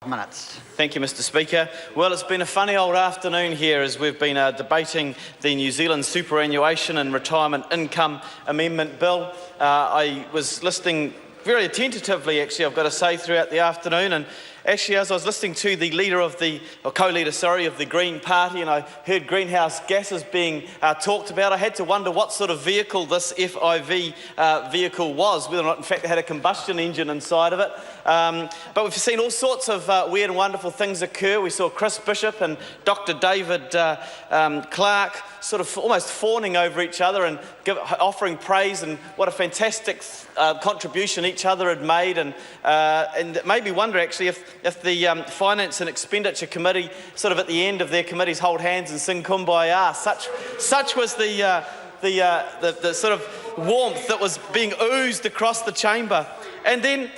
Minutes. Thank you, Mr Speaker. Well, it's been a funny old afternoon here as we've been debating the New Zealand Superannuation and Retirement Income Amendment Bill. I was listening very attentively, actually, I've got to say, throughout the afternoon, and actually as I was listening to the leader of the, or co-leader, sorry, of the Green Party, and I heard greenhouse gases being talked about, I had to wonder what sort of vehicle this FIV vehicle was, whether or not in fact it had a combustion engine inside of it. But we've seen all sorts of weird and wonderful things occur. We saw Chris Bishop and Dr David Clark sort of almost fawning over each other and offering praise and what a fantastic contribution each other had made, and it made me wonder actually if the Finance and Expenditure Committee sort of at the end of their committees hold hands and sing Kumbaya. Such was the sort of warmth that was being oozed across the chamber. And then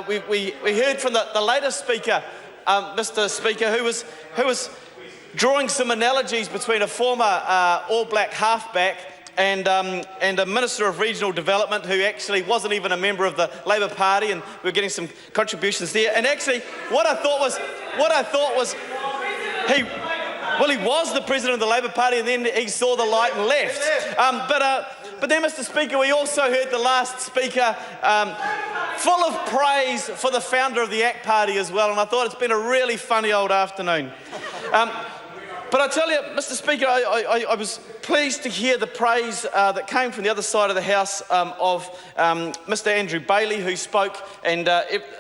we heard from the latest speaker, Mr Speaker, who was drawing some analogies between a former All Black halfback and a Minister of Regional Development who actually wasn't even a member of the Labour Party, and we were getting some contributions there. And actually, what I thought was he was the President of the Labour Party, and then he saw the light and left. But then, Mr Speaker, we also heard the last speaker full of praise for the founder of the ACT Party as well, and I thought it's been a really funny old afternoon. But I tell you, Mr Speaker, I was pleased to hear the praise that came from the other side of the House of Mr Andrew Bailey, who spoke, and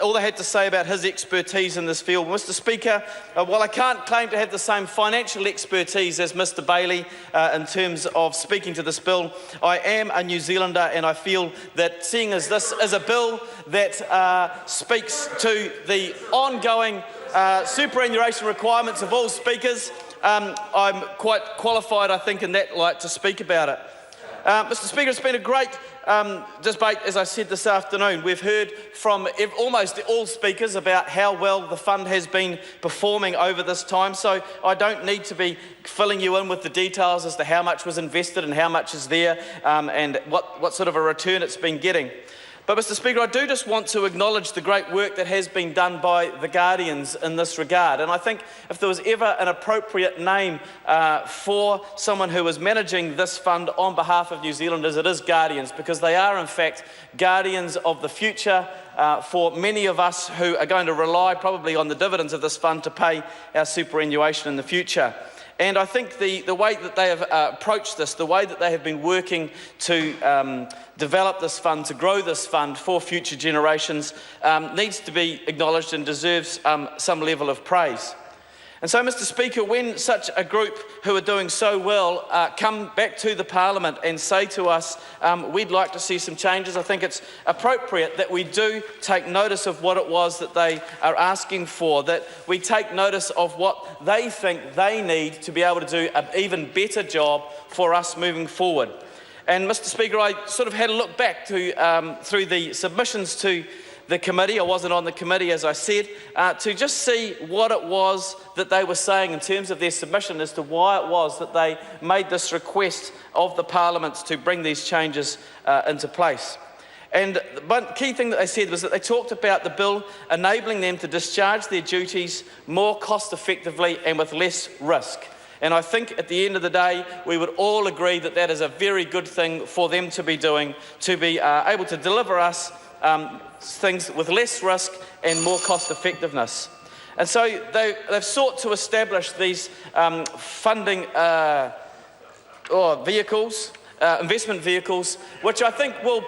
all they had to say about his expertise in this field. Mr Speaker, while I can't claim to have the same financial expertise as Mr Bailey in terms of speaking to this bill, I am a New Zealander, and I feel that seeing as this is a bill that speaks to the ongoing superannuation requirements of all speakers, I'm quite qualified, I think, in that light to speak about it. Mr Speaker, it's been a great debate, as I said this afternoon. We've heard from almost all speakers about how well the fund has been performing over this time, so I don't need to be filling you in with the details as to how much was invested and how much is there, and what sort of a return it's been getting. But, Mr Speaker, I do just want to acknowledge the great work that has been done by the Guardians in this regard. And I think if there was ever an appropriate name for someone who is managing this fund on behalf of New Zealanders, it is Guardians, because they are, in fact, guardians of the future for many of us who are going to rely probably on the dividends of this fund to pay our superannuation in the future. And I think the way that they have approached this, the way that they have been working to develop this fund, to grow this fund for future generations, needs to be acknowledged and deserves some level of praise. And so, Mr Speaker, when such a group who are doing so well come back to the Parliament and say to us, we'd like to see some changes, I think it's appropriate that we do take notice of what it was that they are asking for, that we take notice of what they think they need to be able to do an even better job for us moving forward. And, Mr Speaker, I sort of had a look back to through the submissions to the committee. I wasn't on the committee, as I said, to just see what it was that they were saying in terms of their submission as to why it was that they made this request of the Parliament to bring these changes into place. And one key thing that they said was that they talked about the bill enabling them to discharge their duties more cost effectively and with less risk. And I think at the end of the day, we would all agree that that is a very good thing for them to be doing, to be able to deliver us things with less risk and more cost effectiveness. And so they've sought to establish these funding vehicles, investment vehicles, which I think will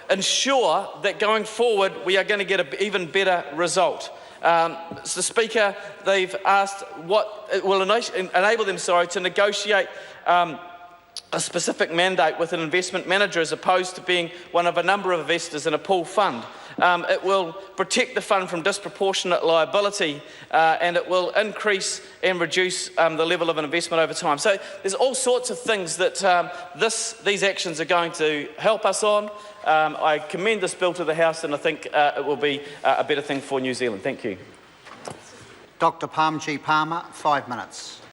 ensure that going forward we are going to get an even better result. Mr Speaker, they've asked what it will enable them to negotiate a specific mandate with an investment manager as opposed to being one of a number of investors in a pool fund. It will protect the fund from disproportionate liability, and it will increase and reduce the level of an investment over time. So there's all sorts of things that these actions are going to help us on. I commend this bill to the House, and I think it will be a better thing for New Zealand. Thank you. Dr Parmjee Palmer, 5 minutes.